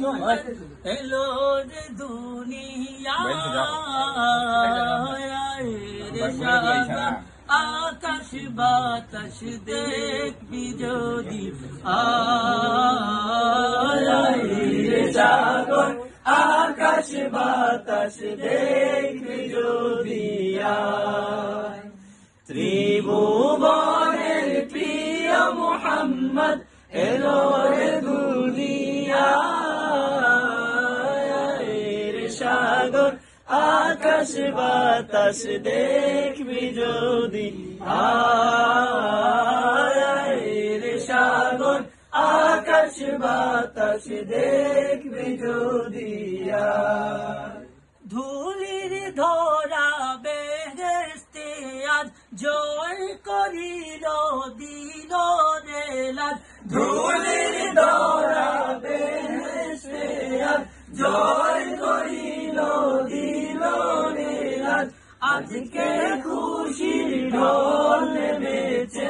মোহাম্মদ এলো রে দুনিয়ায় রে সাগর আকাশ বাতাস দেখবি যদি আয় রে সাগর আকাশ বাতাস দেখবি যদি আয় ত্রিভুবনের প্রিয় মোহাম্মদ এলো রে দুনিয়ায় রে সাগর আকাশ বাতাস দেখবি যদি আয় রে সাগর আকাশ বাতাস দেখবি যদি ধুলির ধরা বেহেশতে আজ জয় করিল দিল রে লাজ ধুলির ধরা বেহেশতে আজ জয় করিল দিল রে লাজ আজকে খুশির ঢোল নেমেছে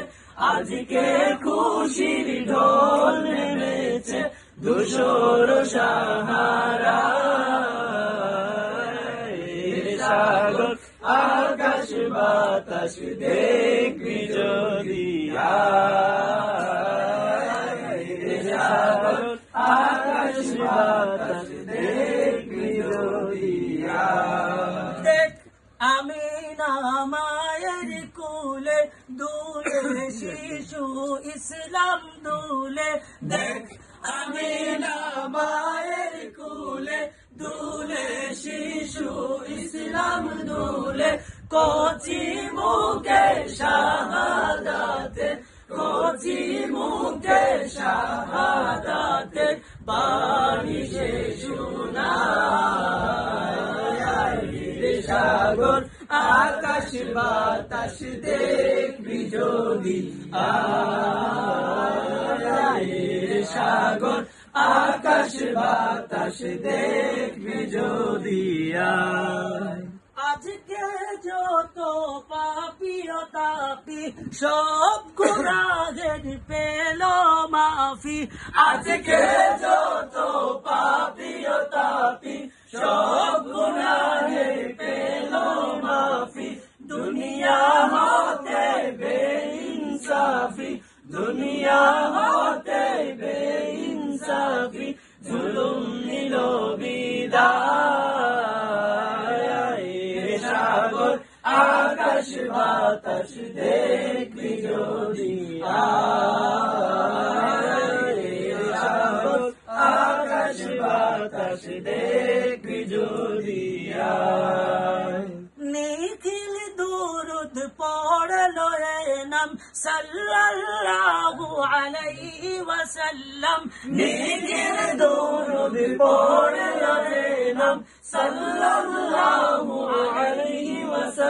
আজকে খুশির ঢোল নেমেছে ধূসর সাহারা সাগর আকাশ বাতাস দেখবি যদি সাগর আকাশ বাতাস দেখবি যদি দেখ আমি না মায়ের কুলে দুলে শিশু ইসলাম দুলে দেখ আমি না মায়ের কুলে দুলে শিশু ইসলাম দুলে কচি মুখে শাহাদাতে কচি মুখে শাহাদাতে বাণী সে শোনায় রে সাগর আকাশ বাতাস দেখবি যদি আয় রে সাগর আকাশ বাতাস দেখবি যদি আজকে যত পাপি ও তাপি সব গুনাহের পেল মাফি আজকে যত পাপি ও তাপি সব গুনাহের পেল মাফি দুনিয়া হতে বেইনসাফি দুনিয়া হতে বেইনসাফি জুলুম নিল বিদায় রে সাগর আকাশ বাতাস দেখবি যদি রে সাগর আকাশ বাতাস দেখবি যদি নিখিল দুরুদ পড়লো রে নাম সাল্লাল্লাহু আলাইহি ওয়াসাল্লাম নিখিল দুরুদ পড়লো রে নাম সাল্লাল্লাহু আলাইহি ওয়াসাল্লাম